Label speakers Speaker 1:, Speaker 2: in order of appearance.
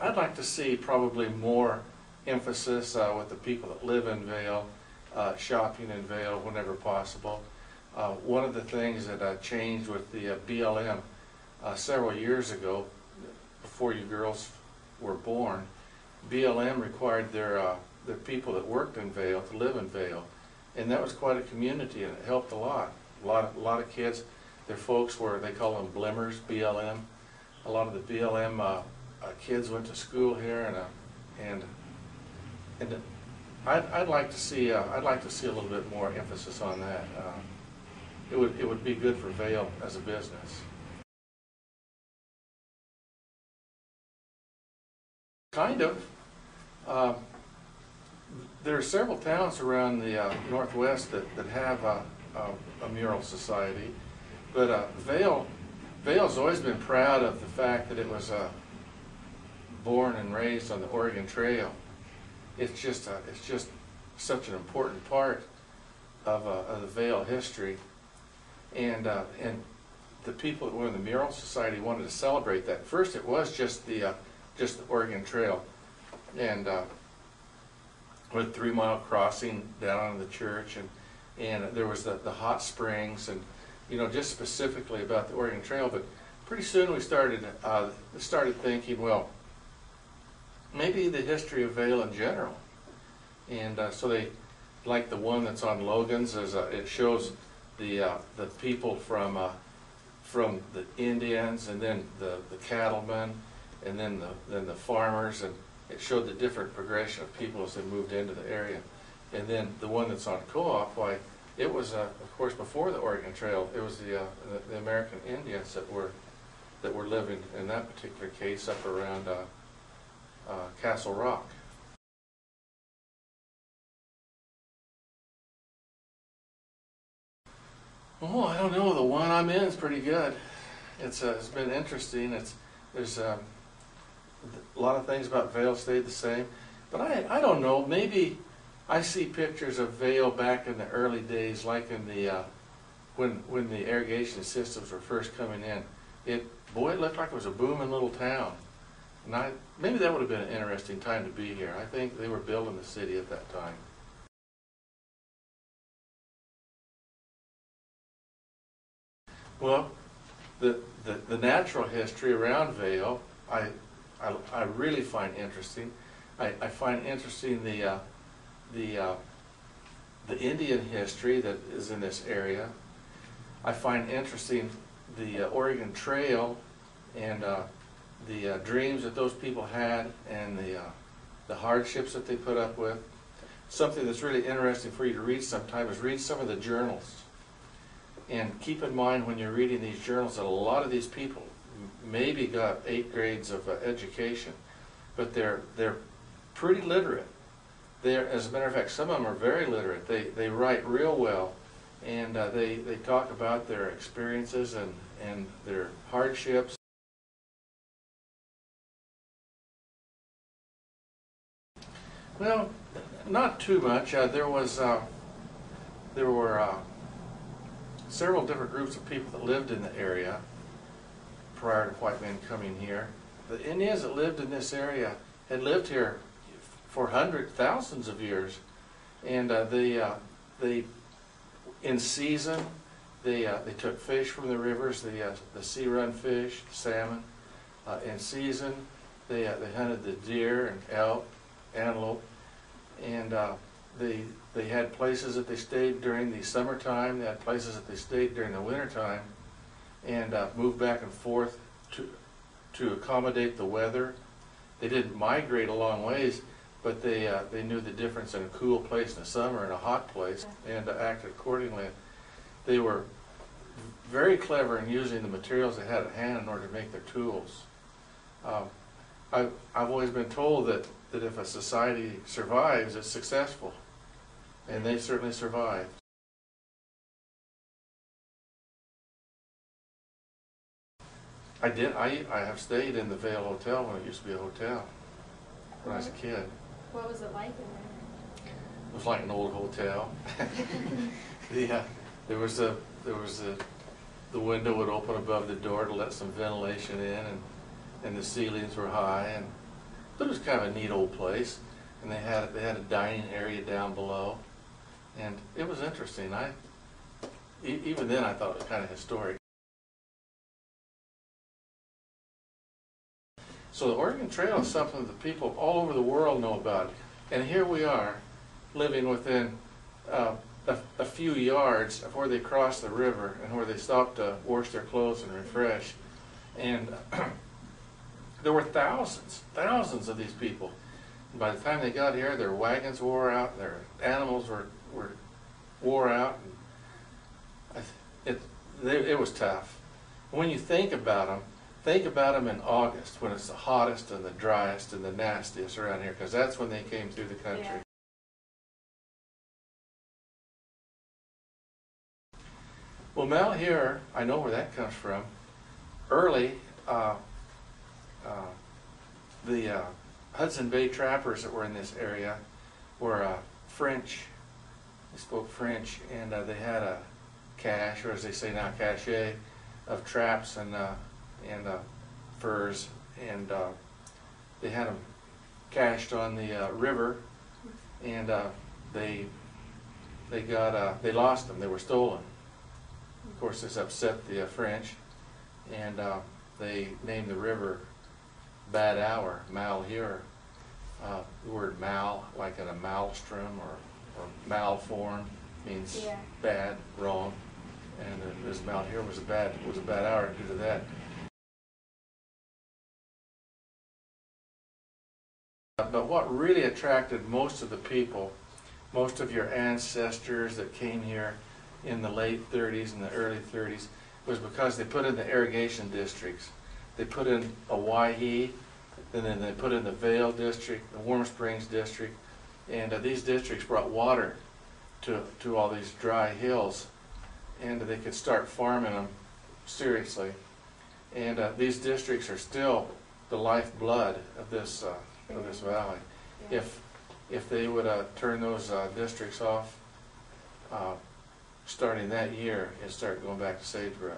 Speaker 1: I'd like to see probably more emphasis with the people that live in Vail, shopping in Vail whenever possible. One of the things that changed with the BLM several years ago, before you girls were born, BLM required their people that worked in Vail to live in Vail, and that was quite a community, and it helped a lot. A lot of kids, their folks were, they call them blimmers, BLM. A lot of the BLM kids went to school here, and I'd like to see a little bit more emphasis on that. It would be good for Vail as a business. Kind of. There are several towns around the Northwest that have a mural society, but Vail's always been proud of the fact that it was born and raised on the Oregon Trail. It's just such an important part of the Vail history, and the people that were in the Mural Society wanted to celebrate that. First, it was just the Oregon Trail, and with 3 Mile Crossing down on the church, and there was the hot springs, and just specifically about the Oregon Trail. But pretty soon we started thinking, well, maybe the history of Vail in general, and so they, like the one that's on Logan's, it shows the people from the Indians, and then the cattlemen, and then the farmers, and it showed the different progression of people as they moved into the area. And then the one that's on Co-op, why, it was of course before the Oregon Trail. It was the American Indians that were living in that particular case up around Castle Rock. Oh, I don't know. The one I'm in is pretty good. It's been interesting. There's a lot of things about Vail stayed the same, but I don't know. Maybe I see pictures of Vail back in the early days, like in the when the irrigation systems were first coming in. It looked like it was a booming little town, and maybe that would have been an interesting time to be here. I think they were building the city at that time. Well, the natural history around Vail, I really find interesting. I find interesting the Indian history that is in this area. I find interesting the Oregon Trail and the dreams that those people had, and the hardships that they put up with. Something that's really interesting for you to read sometime is read some of the journals. And keep in mind when you're reading these journals that a lot of these people maybe got 8 grades of education, but they're pretty literate. As a matter of fact, some of them are very literate. They write real well, and they talk about their experiences and their hardships. Well, not too much. There were several different groups of people that lived in the area prior to white men coming here. The Indians that lived in this area had lived here for thousands of years, and they in season they took fish from the rivers, the sea-run fish, the salmon. In season they hunted the deer and elk, antelope, and they had places that they stayed during the summertime. They had places that they stayed during the wintertime, and moved back and forth to accommodate the weather. They didn't migrate a long ways, but they knew the difference in a cool place in the summer and a hot place, and acted accordingly. They were very clever in using the materials they had at hand in order to make their tools. I've always been told that if a society survives, it's successful, and they certainly survived. I did. I have stayed in the Vail Hotel when it used to be a hotel when I was a kid.
Speaker 2: What was it like in there?
Speaker 1: It was like an old hotel. There was the window would open above the door to let some ventilation in, and the ceilings were high, But it was kind of a neat old place, and they had a dining area down below, and it was interesting. Even then I thought it was kind of historic. So the Oregon Trail is something that people all over the world know about, and here we are, living within a few yards of where they crossed the river and where they stopped to wash their clothes and refresh. And there were thousands of these people. And by the time they got here, their wagons wore out, their animals wore out. And it was tough. When you think about them in August, when it's the hottest and the driest and the nastiest around here, because that's when they came through the country.
Speaker 2: Yeah.
Speaker 1: Well, Malheur, I know where that comes from. Early, the Hudson Bay trappers that were in this area were French. They spoke French, and they had a cache, or as they say now, cache, of traps and furs, and they had them cached on the river, and they lost them. They were stolen. Of course, this upset the French, and they named the river Bad Hour, Malheur. The word mal, like in a maelstrom or malform, means
Speaker 2: Yeah.
Speaker 1: bad, wrong, and this Malheur was a bad hour due to that. But what really attracted most of the people, most of your ancestors that came here in the late 30s and the early 30s, was because they put in the irrigation districts. They put in Owyhee, and then they put in the Vail district, the Warm Springs district, and these districts brought water to all these dry hills, and they could start farming them seriously. And these districts are still the lifeblood of this valley.
Speaker 2: Yeah.
Speaker 1: If they would turn those districts off starting that year and start going back to sagebrush.